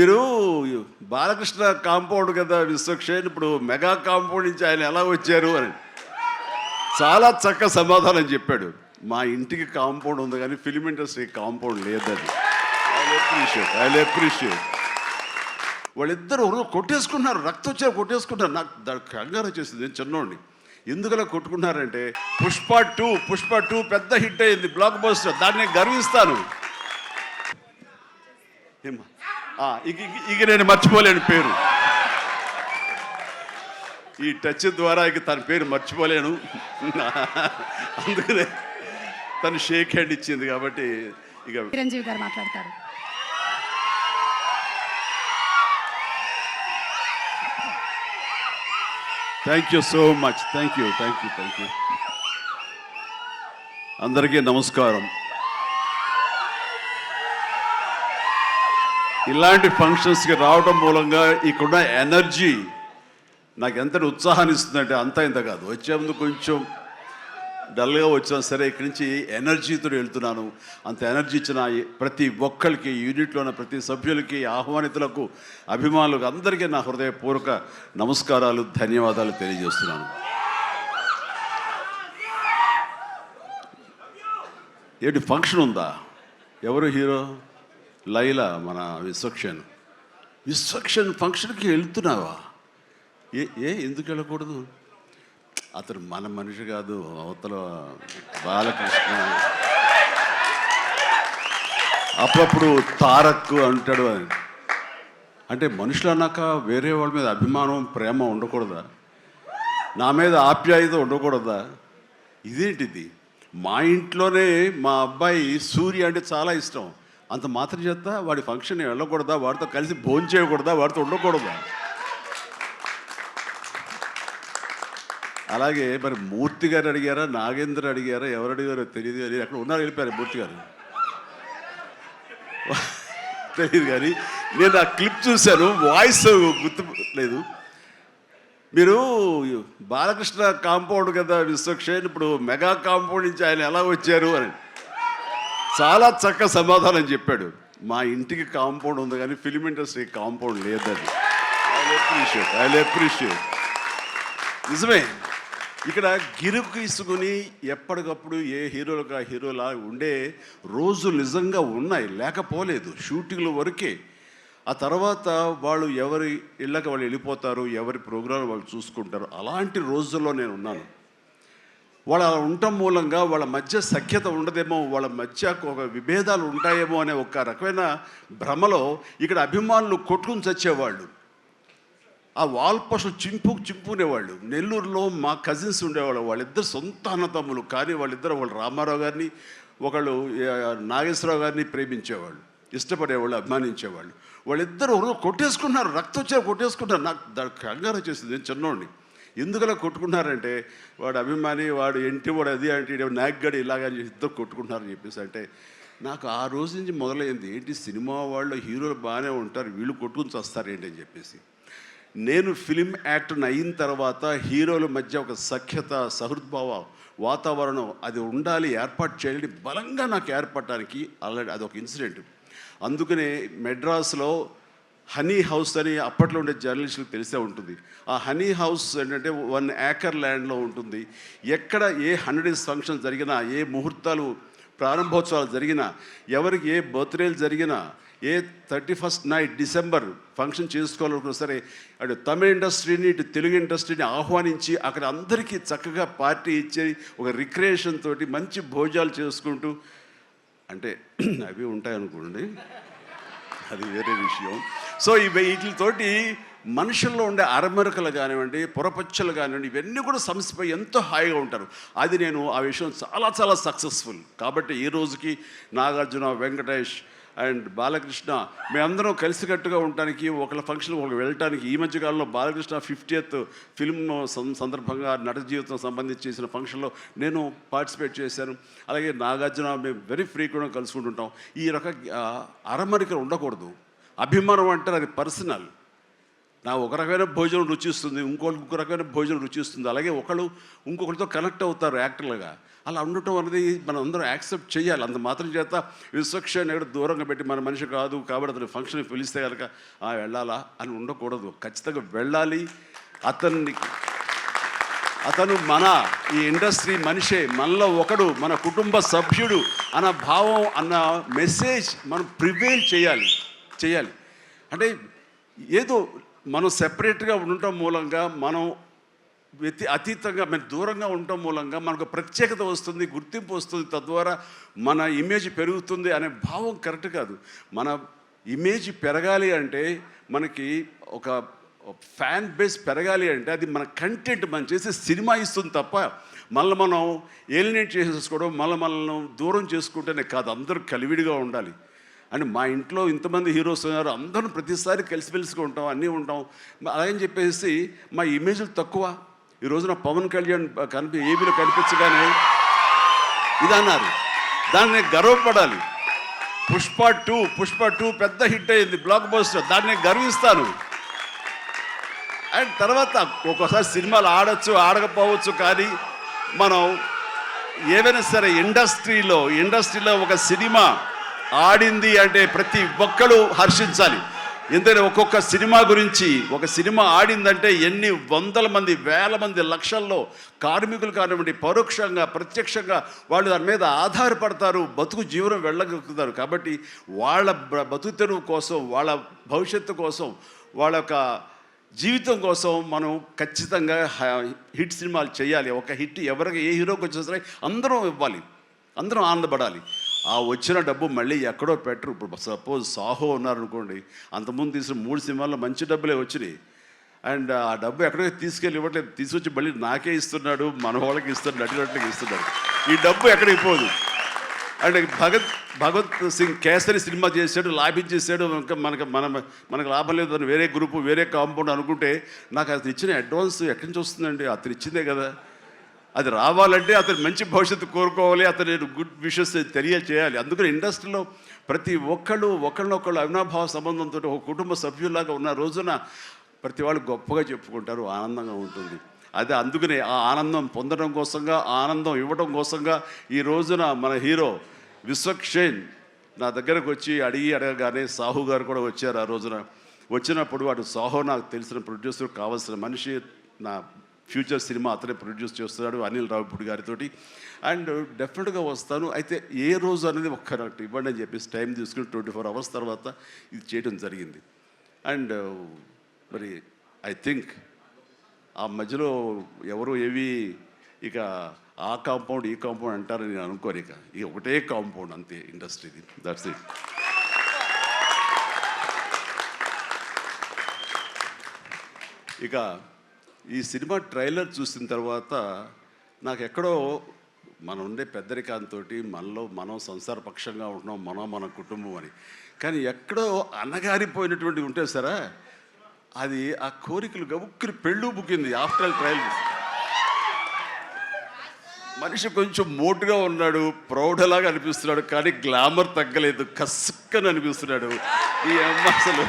మీరు బాలకృష్ణ కాంపౌండ్ కదా విశ్వక్షేణ్, ఇప్పుడు మెగా కాంపౌండ్ నుంచి ఆయన ఎలా వచ్చారు అని చాలా చక్కగా సమాధానం చెప్పాడు. మా ఇంటికి కాంపౌండ్ ఉంది కానీ ఫిలిం ఇండస్ట్రీ కాంపౌండ్ లేదని. I appreciate. వాళ్ళిద్దరు కొట్టేసుకున్నారు, రక్తం వచ్చారు కొట్టేసుకుంటారు. నాకు దానికి కంగారు వచ్చేసింది. నేను చిన్నోడిని. ఎందుకలా కొట్టుకున్నారంటే పుష్ప టూ పెద్ద హిట్ అయింది, బ్లాక్ బస్టర్. దాన్ని నేను గర్విస్తాను. ఇక నేను మర్చిపోలేను పేరు. ఈ టచ్ ద్వారా ఇక తన పేరు మర్చిపోలేను. అందుకనే తను షేక్ హ్యాండ్ ఇచ్చింది కాబట్టి ఇక చిరంజీవి గారు మాట్లాడతారు. Thank you so much. Thank you. అందరికీ నమస్కారం. ఇలాంటి ఫంక్షన్స్కి రావడం మూలంగా ఇక్కడున్న ఎనర్జీ నాకు ఎంత ఉత్సాహాన్ని ఇస్తుందంటే అంతా ఇంత కాదు. వచ్చే ముందు కొంచెం డల్గా వచ్చాను, సరే ఇక్కడి నుంచి ఎనర్జీతో వెళ్తున్నాను. అంత ఎనర్జీ ఇచ్చిన ప్రతి ఒక్కరికి, యూనిట్లో ఉన్న ప్రతి సభ్యులకి, ఆహ్వానితులకు, అభిమానులకు అందరికీ నా హృదయపూర్వక నమస్కారాలు, ధన్యవాదాలు తెలియజేస్తున్నాను. ఏంటి ఫంక్షన్ ఉందా? ఎవరు హీరో? లైలా, మన విశ్వక్షేణ్ ఫంక్షన్కి వెళ్తున్నావా? ఎందుకు వెళ్ళకూడదు? అతను మన మనిషి కాదు, అవతల బాలకృష్ణ. అప్పుడప్పుడు తారక్ అంటాడు. అంటే మనుషులు అన్నాక వేరే వాళ్ళ మీద అభిమానం, ప్రేమ ఉండకూడదా? నా మీద ఆప్యాయత ఉండకూడదా? ఇదేంటిది? మా ఇంట్లోనే మా అబ్బాయి సూర్య అంటే చాలా ఇష్టం. అంత మాత్రం చేత వాడి ఫంక్షన్ వెళ్ళకూడదా? వాడితో కలిసి భోజనం చేయకూడదా? వాడితో ఉండకూడదా? అలాగే మరి మూర్తి గారు అడిగారా, నాగేంద్ర అడిగారా, ఎవరు అడిగారో తెలియదు కానీ అక్కడ ఉన్నారు, వెళ్ళిపోయారు మూర్తి గారు. తెలియదు కానీ నేను ఆ క్లిప్ చూశాను, వాయిస్ గుర్తు లేదు. మీరు బాలకృష్ణ కాంపౌండ్ కదా విశ్వక్షేణ్, ఇప్పుడు మెగా కాంపౌండ్ నుంచి ఆయన ఎలా వచ్చారు అని చాలా చక్కగా సమాధానం చెప్పాడు. మా ఇంటికి కాంపౌండ్ ఉంది కానీ ఫిలిం ఇండస్ట్రీ కాంపౌండ్ లేదని. I appreciate. నిజమే. ఇక్కడ గిరుకు తీసుకుని ఎప్పటికప్పుడు ఏ హీరోలుగా హీరోలా ఉండే రోజులు నిజంగా ఉన్నాయి, లేకపోలేదు. షూటింగ్ల వరకే. ఆ తర్వాత వాళ్ళు ఎవరి ఇళ్ళకి వాళ్ళు వెళ్ళిపోతారు, ఎవరి ప్రోగ్రాం వాళ్ళు చూసుకుంటారు. అలాంటి రోజుల్లో నేను ఉన్నాను. వాళ్ళ ఉండటం మూలంగా వాళ్ళ మధ్య సఖ్యత ఉండదేమో, వాళ్ళ మధ్య ఒక విభేదాలు ఉంటాయేమో అనే ఒక రకమైన భ్రమలో ఇక్కడ అభిమానులు కొట్టుకుని చచ్చేవాళ్ళు. ఆ వాల్ పోస్టులు చింపుకునేవాళ్ళు. నెల్లూరులో మా కజిన్స్ ఉండేవాళ్ళు. వాళ్ళిద్దరు సొంత అన్నతమ్ములు, కానీ వాళ్ళిద్దరు రామారావు గారిని, ఒకళ్ళు నాగేశ్వరరావు గారిని ప్రేమించేవాళ్ళు, ఇష్టపడేవాళ్ళు, అభిమానించేవాళ్ళు. వాళ్ళిద్దరు కొట్టేసుకున్నారు, రక్తం వచ్చారు కొట్టేసుకుంటారు. నాకు దానికి కంగారు వచ్చేసింది. నేను చిన్నోడిని. ఎందుకలా కొట్టుకున్నారంటే వాడు అభిమాని, వాడు వాడు అది అంటే నాగ్గడి ఇలాగని ఇద్దరు కొట్టుకుంటున్నారని చెప్పేసి అంటే నాకు ఆ రోజు నుంచి మొదలైంది, ఏంటి సినిమా వాళ్ళు హీరోలు బాగానే ఉంటారు, వీళ్ళు కొట్టుకుని వస్తారేంటి అని చెప్పేసి. నేను ఫిలిం యాక్టర్ని అయిన తర్వాత హీరోల మధ్య ఒక సఖ్యత, సహృద్భావ వాతావరణం అది ఉండాలి, ఏర్పాటు చేయాలని బలంగా నాకు ఏర్పడటానికి ఆల్రెడీ అదొక ఇన్సిడెంట్. అందుకనే మెడ్రాస్లో హనీ హౌస్ అని అప్పట్లో ఉండే జర్నలిస్టులకు తెలిసే ఉంటుంది. ఆ హనీ హౌస్ ఏంటంటే 1 ఏకర్ ల్యాండ్లో ఉంటుంది. ఎక్కడ ఏ 100 ఫంక్షన్ జరిగినా, ఏ ముహూర్తాలు ప్రారంభోత్సవాలు జరిగినా, ఎవరికి ఏ బర్త్డేలు జరిగినా, ఏ 31st నైట్ డిసెంబర్ ఫంక్షన్ చేసుకోవాలనుకున్నా సరే అటు తమిళ ఇండస్ట్రీని, ఇటు తెలుగు ఇండస్ట్రీని ఆహ్వానించి అక్కడ అందరికీ చక్కగా పార్టీ ఇచ్చి ఒక రిక్రియేషన్ తోటి మంచి భోజనాలు చేసుకుంటూ, అంటే అవి ఉంటాయనుకోండి, అది వేరే విషయం. సో వీటితోటి మనుషుల్లో ఉండే అరమరకలు కానివ్వండి, పొరపచ్చలు కానివ్వండి, ఇవన్నీ కూడా సమసిపోయి ఎంతో హాయిగా ఉంటారు. అది నేను ఆ విషయం చాలా సక్సెస్ఫుల్. కాబట్టి ఈ రోజుకి నాగార్జున, వెంకటేష్ అండ్ బాలకృష్ణ మేమందరం కలిసికట్టుగా ఉండటానికి, ఒకళ్ళ ఫంక్షన్ ఒకళ్ళు వెళ్ళటానికి, ఈ మధ్యకాలంలో బాలకృష్ణ 50th ఫిల్మ్ సందర్భంగా నట జీవితం సంబంధించి చేసిన ఫంక్షన్లో నేను పార్టిసిపేట్ చేశాను. అలాగే నాగార్జున మేము వెరీ ఫ్రీక్వెంట్గా కలుసుకుంటుంటాం. ఈ రక అరమరికలు ఉండకూడదు. అభిమానం అంటారు, అది పర్సనల్. నా ఒక రకమైన భోజనం రుచిస్తుంది, ఇంకొక రకమైన భోజనం రుచిస్తుంది. అలాగే ఇంకొకరితో కనెక్ట్ అవుతారు యాక్టర్లుగా. అలా ఉండటం అనేది మనం అందరం యాక్సెప్ట్ చేయాలి. అంత మాత్రం చేత విశ్వక్షేణ్ ఎక్కడ దూరంగా పెట్టి మన మనిషి కాదు కాబట్టి అతని ఫంక్షన్కి పిలిస్తే కనుక వెళ్ళాలా అని ఉండకూడదు. ఖచ్చితంగా వెళ్ళాలి. అతను ఈ ఇండస్ట్రీ మనిషే, మనలో ఒకడు, మన కుటుంబ సభ్యుడు అన్న భావం, అన్న మెసేజ్ మనం ప్రివేల్ చేయాలి. అంటే ఏదో మనం సెపరేట్గా ఉండటం మూలంగా, మనం అతీతంగా దూరంగా ఉండటం మూలంగా మనకు ప్రత్యేకత వస్తుంది, గుర్తింపు వస్తుంది, తద్వారా మన ఇమేజ్ పెరుగుతుంది అనే భావం కరెక్ట్ కాదు. మన ఇమేజ్ పెరగాలి అంటే, మనకి ఒక ఫ్యాన్ బేస్ పెరగాలి అంటే అది మన కంటెంట్, మనం చేసే సినిమా ఇస్తుంది తప్ప మనం ఏలినేట్ చేసేసుకోవడం, మనల్ని దూరం చేసుకుంటేనే కాదు. అందరూ కలివిడిగా ఉండాలి. అంటే మా ఇంట్లో ఇంతమంది హీరోస్ ఉన్నారు, అందరం ప్రతిసారి కలిసిమెలిసిగా ఉంటాం, అన్నీ ఉంటాం. అలాగని చెప్పేసి మా ఇమేజ్లు తక్కువ. ఈ రోజున పవన్ కళ్యాణ్ ఏబీలో కనిపించగానే ఇది అన్నారు, దాన్ని గర్వపడాలి. పుష్ప 2 పెద్ద హిట్ అయింది, బ్లాక్ బస్టర్, దాన్ని గర్విస్తాను. అండ్ తర్వాత ఒక్కోసారి సినిమాలు ఆడచ్చు, ఆడకపోవచ్చు, కానీ మనం ఏవైనా సరే ఇండస్ట్రీలో ఒక సినిమా ఆడింది అంటే ప్రతి ఒక్కరు హర్షించాలి. ఎందుకంటే ఒక్కొక్క సినిమా గురించి, ఒక సినిమా ఆడిందంటే ఎన్ని వందల మంది, వేల మంది, లక్షల్లో కార్మికులు కానివ్వండి, పరోక్షంగా ప్రత్యక్షంగా వాళ్ళు దాని మీద ఆధారపడతారు, బతుకు జీవనం వెళ్ళగలుగుతారు. కాబట్టి వాళ్ళ బతుకు తెరువు కోసం, వాళ్ళ భవిష్యత్తు కోసం, వాళ్ళ యొక్క జీవితం కోసం మనం ఖచ్చితంగా హిట్ సినిమాలు చేయాలి. ఒక హిట్ ఎవరికి, ఏ హీరోకి వచ్చినా సరే అందరం ఇవ్వాలి, అందరం ఆనందపడాలి. ఆ వచ్చిన డబ్బు మళ్ళీ ఎక్కడో పెట్టరు. ఇప్పుడు సపోజ్ సాహో ఉన్నారనుకోండి, అంతకుముందు తీసిన 3 సినిమాల్లో మంచి డబ్బులే వచ్చినాయి. అండ్ ఆ డబ్బు ఎక్కడో తీసుకెళ్ళి ఇవ్వట్లేదు, తీసుకొచ్చి మళ్ళీ నాకే ఇస్తున్నాడు, మన వాళ్ళకి ఇస్తున్నాడు, నటినట్లకి ఇస్తున్నాడు. ఈ డబ్బు ఎక్కడికి పోదు. అండ్ భగత్ సింగ్ కేసరి సినిమా చేశాడు, లాభించేసాడు, ఇంకా మనకు లాభం లేదు అని వేరే గ్రూపు, వేరే కాంపౌండ్ అనుకుంటే, నాకు అతను ఇచ్చిన అడ్వాన్స్ ఎక్కడి నుంచి వస్తుందండి? అతను ఇచ్చిందే కదా. అది రావాలంటే అతను మంచి భవిష్యత్తు కోరుకోవాలి, అతను గుడ్ విషెస్ తెలియచేయాలి. అందుకని ఇండస్ట్రీలో ప్రతి ఒక్కళ్ళు ఒకళ్ళనొకళ్ళు అవినాభావ సంబంధంతో ఒక కుటుంబ సభ్యుల్లాగా ఉన్న రోజున ప్రతి వాళ్ళు గొప్పగా చెప్పుకుంటారు, ఆనందంగా ఉంటుంది. అదే అందుకనే ఆ ఆనందం పొందడం కోసంగా, ఆనందం ఇవ్వడం కోసంగా ఈ రోజున మన హీరో విశ్వక్షేణ్ నా దగ్గరకు వచ్చి అడగగానే సాహు గారు కూడా వచ్చారు. ఆ రోజున వచ్చినప్పుడు వాడు సాహు నాకు తెలిసిన ప్రొడ్యూసర్, కావాల్సిన మనిషి, నా ఫ్యూచర్ సినిమా అతనే ప్రొడ్యూస్ చేస్తున్నాడు అనిల్ రావిపూడి గారితో. అండ్ డెఫినెట్గా వస్తాను, అయితే ఏ రోజు అనేది ఒక్కరట్టు ఇవ్వండి అని చెప్పేసి టైం తీసుకుని 24 hours తర్వాత ఇది చేయడం జరిగింది. అండ్ మరి ఐ థింక్ ఆ మధ్యలో ఎవరు ఏవి ఇక ఆ కాంపౌండ్ ఈ కాంపౌండ్ అంటారని నేను అనుకోను. ఇక ఒకటే కాంపౌండ్ అంతే ఇండస్ట్రీది, దట్స్ ఇట్. ఇక ఈ సినిమా ట్రైలర్ చూసిన తర్వాత నాకు ఎక్కడో మనం ఉండే పెద్దరికాంతో మనం సంసారపక్షంగా ఉంటున్నాం, మన కుటుంబం అని, కానీ ఎక్కడో అన్నగారిపోయినటువంటి ఉంటే సరే అది ఆ కోరికలు గబుక్కుని పెళ్ళు బుక్కింది. ఆఫ్టర్ ట్రైలర్ మనిషి కొంచెం మోటుగా ఉన్నాడు, ప్రౌఢలాగా అనిపిస్తున్నాడు, కానీ గ్లామర్ తగ్గలేదు, కసుక్కని అనిపిస్తున్నాడు. ఈ అమ్మ అసలు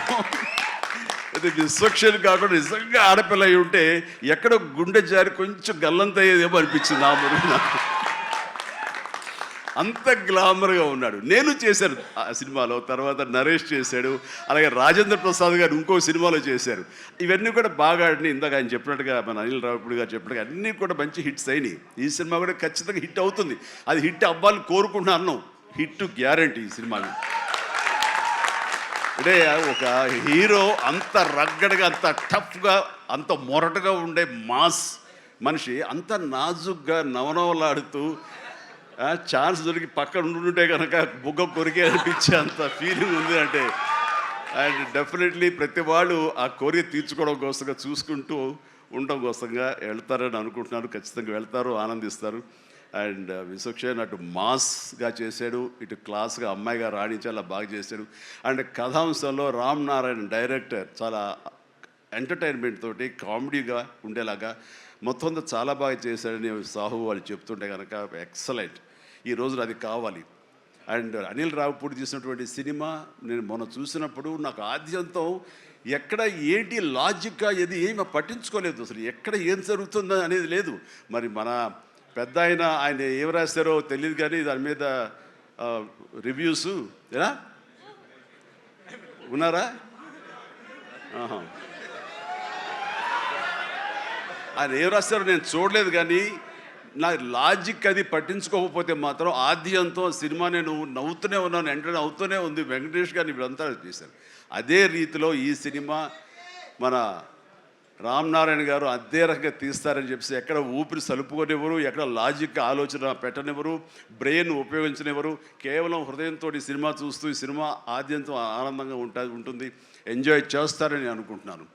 అది విశ్వక్షేణ్ కాకుండా నిజంగా ఆడపిల్ల అయి ఉంటే ఎక్కడో గుండె జారి కొంచెం గల్లంత అయ్యేదేమో అనిపించింది ఆ మురు నాకు. అంత గ్లామర్గా ఉన్నాడు. నేను చేశాను ఆ సినిమాలో, తర్వాత నరేష్ చేశాడు, అలాగే రాజేంద్ర ప్రసాద్ గారు ఇంకో సినిమాలో చేశారు. ఇవన్నీ కూడా బాగా ఆడినాయి. ఇందాక ఆయన చెప్పినట్టుగా, మన అనిల్ రావిపూడి గారు చెప్పినట్టుగా అన్నీ కూడా మంచి హిట్స్ అయినాయి. ఈ సినిమా కూడా ఖచ్చితంగా హిట్ అవుతుంది. అది హిట్ అవ్వాలని కోరుకుంటున్నాను. హిట్ గ్యారంటీ ఈ సినిమాని. అంటే ఒక హీరో అంత రగ్గడగా, అంత టఫ్గా, అంత మొరటగా ఉండే మాస్ మనిషి అంత నాజుగ్గా నవనవలాడుతూ ఛాన్స్ దొరికి పక్కన ఉంటుంటే కనుక బుగ్గ కొరికే అనిపించే అంత ఫీలింగ్ ఉంది. అంటే అండ్ డెఫినెట్లీ ప్రతి వాళ్ళు ఆ కోరిక తీర్చుకోవడం కోసంగా, చూసుకుంటూ ఉండడం కోసంగా వెళ్తారని అనుకుంటున్నాను. ఖచ్చితంగా వెళ్తారు, ఆనందిస్తారు. అండ్ విశ్వక్షేణ్ అటు మాస్గా చేశాడు, ఇటు క్లాస్గా అమ్మాయిగా రాణించాలా బాగా చేశాడు. అండ్ కథాంశంలో రామ్ నారాయణ డైరెక్టర్ చాలా ఎంటర్టైన్మెంట్ తోటి కామెడీగా ఉండేలాగా మొత్తం చాలా బాగా చేశాడని సాహు వాళ్ళు చెప్తుంటే కనుక ఎక్సలెంట్. ఈ రోజున అది కావాలి. అండ్ అనిల్ రావిపూడి తీసినటువంటి సినిమా నేను మొన్న చూసినప్పుడు నాకు ఆద్యంతం ఎక్కడ ఏంటి లాజిక్గా ఏమి పట్టించుకోలేదు, అసలు ఎక్కడ ఏం జరుగుతుందో అనేది లేదు. మరి మన పెద్ద ఆయన ఏం రాస్తారో తెలియదు, కానీ దాని మీద రివ్యూస్ ఏనా ఉన్నారా? ఆయన ఏం రాస్తారో నేను చూడలేదు, కానీ నా లాజిక్ అది పట్టించుకోకపోతే మాత్రం ఆద్యంతం సినిమా నేను నవ్వుతూనే ఉన్నాను, వెంటనే అవుతూనే ఉంది. వెంకటేష్ గారిని వీళ్ళంతా చేశారు. అదే రీతిలో ఈ సినిమా మన రామ్ నారాయణ గారు అదే రకంగా తీస్తారని చెప్పేసి ఎక్కడ ఊపిరి సలుపుకొనివ్వరు, ఎక్కడ లాజిక్ ఆలోచన పెట్టనివ్వరు, బ్రెయిన్ ఉపయోగించనివ్వరు. కేవలం హృదయంతో ఈ సినిమా చూస్తూ ఈ సినిమా ఆద్యంతం ఆనందంగా ఉంటుంది, ఎంజాయ్ చేస్తారని అనుకుంటున్నాను.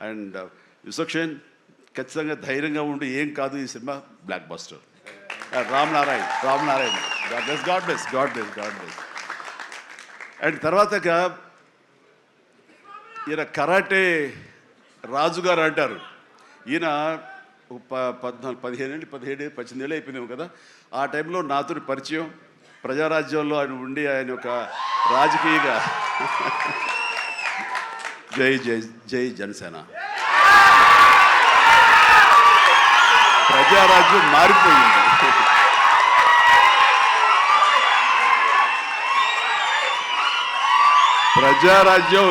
అండ్ విశ్వక్షేణ్ ఖచ్చితంగా ధైర్యంగా ఉండి ఏం కాదు, ఈ cinema block buster. Ram Narayana God bless. And తర్వాతగా ఈయన కరాటే రాజుగారు అంటారు. ఈయన 18 ఏళ్ళు అయిపోయినాము కదా. ఆ టైంలో నాతో పరిచయం, ప్రజారాజ్యంలో ఆయన ఉండి ఆయన ఒక రాజకీయగా జై జనసేన, ప్రజారాజ్యం మారిపోయింది. ప్రజారాజ్యం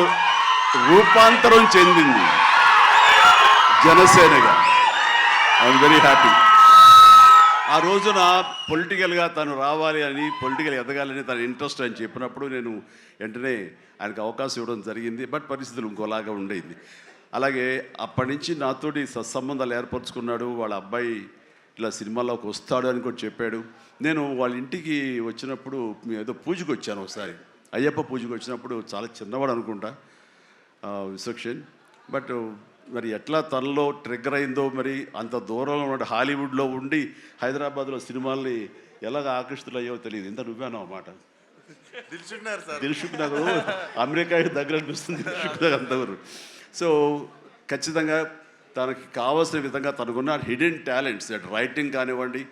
రూపాంతరం చెందింది జనసేనగా. I'm very happy. ఆ రోజున పొలిటికల్గా తను రావాలి అని, పొలిటికల్ ఎదగాలని తన ఇంట్రెస్ట్ అని చెప్పినప్పుడు నేను వెంటనే ఆయనకు అవకాశం ఇవ్వడం జరిగింది. బట్ పరిస్థితులు ఇంకోలాగా ఉండేది. అలాగే అప్పటి నుంచి నాతోటి సత్సంబంధాలు ఏర్పరచుకున్నాడు. వాళ్ళ అబ్బాయి ఇలా సినిమాలోకి వస్తాడు అని కూడా చెప్పాడు. నేను వాళ్ళ ఇంటికి వచ్చినప్పుడు ఏదో పూజకు వచ్చాను ఒకసారి, అయ్యప్ప పూజకు వచ్చినప్పుడు. చాలా చిన్నవాడు అనుకుంటా విశ్వక్షేణ్. బట్ మరి ఎట్లా తనలో ట్రిగ్గర్ అయిందో, మరి అంత దూరంలో ఉన్న హాలీవుడ్లో ఉండి హైదరాబాద్లో సినిమాల్ని ఎలాగ ఆకర్షితులయ్యో తెలియదు. ఇంత నువ్వేనా మాట దిల్షుక్ నగరు అమెరికా దగ్గర అనిపిస్తుంది, దిల్షుక్ నగర్ అంతవరకు. సో ఖచ్చితంగా తనకి కావాల్సిన విధంగా తనకున్న హిడెన్ టాలెంట్స్, అటు రైటింగ్ కానివ్వండి,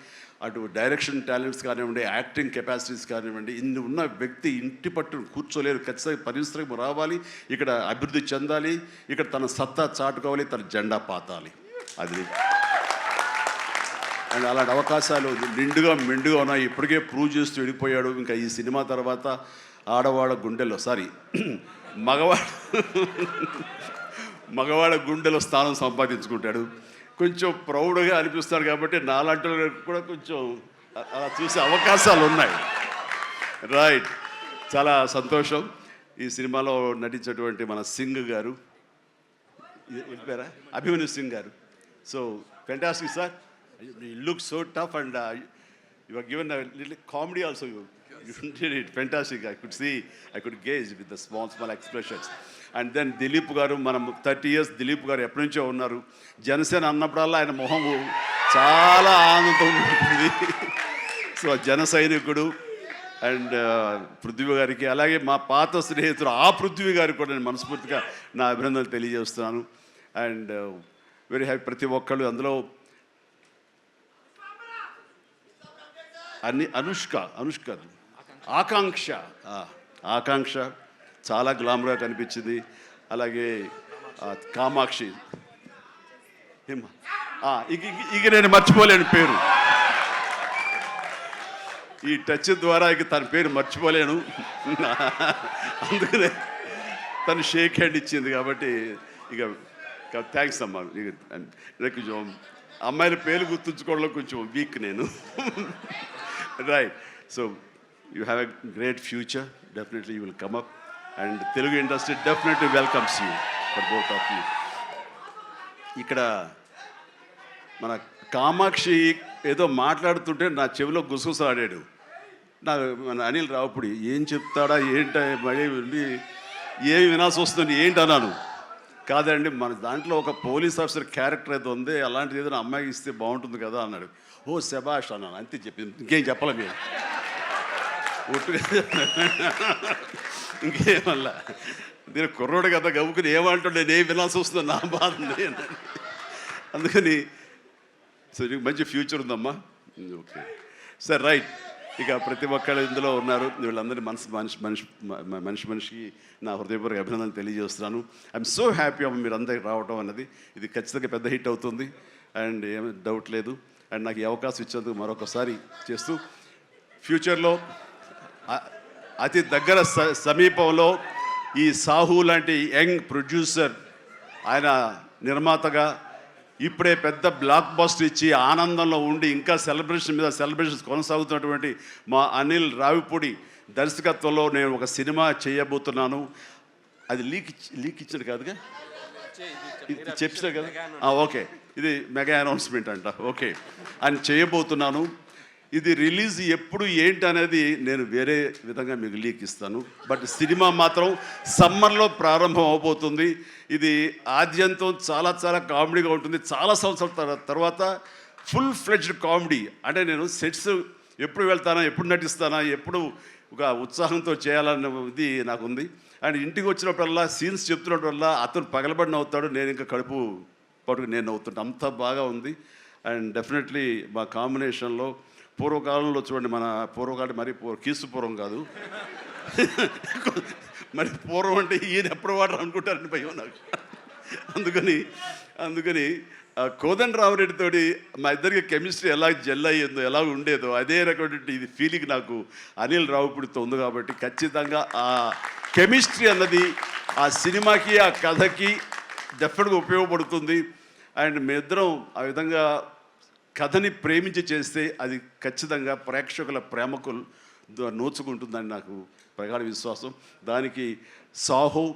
అటు డైరెక్షన్ టాలెంట్స్ కానివ్వండి, యాక్టింగ్ కెపాసిటీస్ కానివ్వండి, ఇన్ని ఉన్న వ్యక్తి ఇంటి పట్టును కూర్చోలేరు. ఖచ్చితంగా పరిశ్రమ రావాలి, ఇక్కడ అభివృద్ధి చెందాలి, ఇక్కడ తన సత్తా చాటుకోవాలి, తన జెండా పాతాలి. అది అండ్ అలాంటి అవకాశాలు మెండుగా ఉన్నాయి. ఇప్పటికే ప్రూవ్ చేస్తూ వెళ్ళిపోయాడు. ఇంకా ఈ సినిమా తర్వాత ఆడవాళ్ళ గుండెల్లో మగవాళ్ళ గుండెలో స్థానం సంపాదించుకుంటాడు. కొంచెం ప్రౌడ్గా అనిపిస్తాడు. కాబట్టి నాలాంటి కూడా కొంచెం అలా చూసే అవకాశాలు ఉన్నాయి. రైట్, చాలా సంతోషం. ఈ సినిమాలో నటించేటువంటి మన సింగ్ గారు, అభిమన్యు సింగ్ గారు. So fantastic sir, you look so tough and you are given a little comedy also. You did it fantastic. I could gauge with the small expressions. And then Dilip గారు, మనం 30 years దిలీప్ గారు ఎప్పటి నుంచో ఉన్నారు. జనసేన అన్నప్పుడల్లా ఆయన మొహం చాలా ఆనందంతో ఉంటుంది. సో జన సైనికుడు. అండ్ పృథ్వీ గారికి, అలాగే మా పాత స్నేహితుడు ఆ పృథ్వీ గారికి కూడా నేను మనస్ఫూర్తిగా నా అభినందనలు తెలియజేస్తున్నాను. And very happy. ప్రతి ఒక్కళ్ళు అందులో అనుష్క ఆకాంక్ష చాలా గ్లామర్గా కనిపించింది. అలాగే కామాక్షి, ఇక నేను మర్చిపోలేను పేరు, ఈ టచ్ ద్వారా ఇక తన పేరు మర్చిపోలేను. అందుకనే తను షేక్ హ్యాండ్ ఇచ్చింది. కాబట్టి ఇక థ్యాంక్స్ అమ్మా. కొంచెం అమ్మాయిల పేరు గుర్తుంచుకోవడంలో కొంచెం వీక్ నేను. Right. So you have a great future. Definitely you will come up, and Telugu industry definitely welcomes you, for both of you. ఇక్కడ మన కామాక్షి ఏదో మాట్లాడుతుంటే నా చెవిలో గుసగుసలాడాడు. మన అనిల్ రావుపూడి ఏం చెప్తాడా ఏంట, మళ్ళీ ఏమి వినాల్సి వస్తుంది ఏంటి అన్నాను. కాదండి, మన దాంట్లో ఒక పోలీస్ ఆఫీసర్ క్యారెక్టర్ అయితే ఉంది, అలాంటిది ఏదైనా అమ్మాయికి ఇస్తే బాగుంటుంది కదా అన్నాడు. ఓ శభాష్ అన్నాను, అంతే చెప్పింది. ఇంకేం చెప్పాలి మీరు ఇంకేమల్లా. నేను కుర్రోడు కదా గవ్వుకుని ఏమంటుండే, నేను వినాల్సి వస్తుంది, నా బాధ. అందుకని సో నీకు మంచి ఫ్యూచర్ ఉందమ్మా. Okay sir, right. ఇక ప్రతి ఒక్కళ్ళు ఇందులో ఉన్నారు. వీళ్ళందరి మనిషికి నా హృదయపూర్వక అభినందనలు తెలియజేస్తున్నాను. ఐఎమ్ సో హ్యాపీ అమ్మ మీరు అందరికి రావడం అన్నది. ఇది ఖచ్చితంగా పెద్ద హిట్ అవుతుంది అండ్ ఏమీ డౌట్ లేదు. అండ్ నాకు ఈ అవకాశం ఇచ్చేందుకు మరొకసారి చేస్తూ ఫ్యూచర్లో అతి దగ్గర సమీపంలో ఈ సాహు లాంటి యంగ్ ప్రొడ్యూసర్ ఆయన నిర్మాతగా ఇప్పుడే పెద్ద బ్లాక్ బస్టర్ ఇచ్చి ఆనందంలో ఉండి ఇంకా సెలబ్రేషన్స్ కొనసాగుతున్నటువంటి మా అనిల్ రావిపూడి దర్శకత్వంలో నేను ఒక సినిమా చేయబోతున్నాను. అది లీక్ ఇచ్చాడు కాదుగా, చెప్పారు కదా, ఓకే, ఇది మెగా అనౌన్స్మెంట్ అంట, ఓకే అని చేయబోతున్నాను. ఇది రిలీజ్ ఎప్పుడు ఏంటి అనేది నేను వేరే విధంగా మీకు లీక్ ఇస్తాను. బట్ సినిమా మాత్రం సమ్మర్లో ప్రారంభం అవబోతుంది. ఇది ఆద్యంతం చాలా చాలా కామెడీగా ఉంటుంది. చాలా సంవత్సరాల తర్వాత ఫుల్ ఫ్లెడ్జ్డ్ కామెడీ. అంటే నేను సెట్స్ ఎప్పుడు వెళ్తానా, ఎప్పుడు నటిస్తానా, ఎప్పుడు ఒక ఉత్సాహంతో చేయాలన్న ఇది నాకుంది. అండ్ ఇంటికి వచ్చినప్పుడల్లా సీన్స్ చెప్తున్నప్పుడల్లా అతను పగలబడి నవ్వుతాడు, నేను ఇంకా కడుపు పట్టుకు నేను నవ్వుతుంటాను. అంత బాగా ఉంది. అండ్ డెఫినెట్లీ మా కాంబినేషన్లో పూర్వకాలంలో చూడండి, మన పూర్వకాలం మరి కీసుపూర్వం కాదు, మరి పూర్వం అంటే ఈయన ఎప్పుడు వాడరు అనుకుంటారని భయం నాకు. అందుకని కోదండరామరెడ్డితోటి మా ఇద్దరికి కెమిస్ట్రీ ఎలా జెల్ అయ్యిందో, ఎలా ఉండేదో అదే రకమైన ఇది ఫీలింగ్ నాకు అనిల్ రావిపూడితో ఉంది. కాబట్టి ఖచ్చితంగా ఆ కెమిస్ట్రీ అన్నది ఆ సినిమాకి ఆ కథకి డెఫినెట్గా ఉపయోగపడుతుంది. అండ్ మీ ఇద్దరం ఆ విధంగా కథని ప్రేమించి చేస్తే అది ఖచ్చితంగా ప్రేక్షకుల ప్రేమకు నోచుకుంటుందని నాకు ప్రగాఢ విశ్వాసం. దానికి సాహో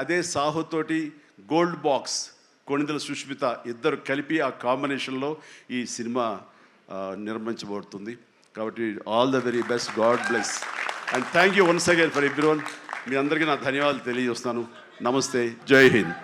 అదే సాహోతోటి గోల్డ్ బాక్స్ కొణిదెల సుష్మిత ఇద్దరు కలిపి ఆ కాంబినేషన్లో ఈ సినిమా నిర్మించబడుతుంది. కాబట్టి all the very best, God bless and thank you once again for everyone. మీ అందరికీ నా ధన్యవాదాలు తెలియజేస్తాను. నమస్తే, జై హింద్.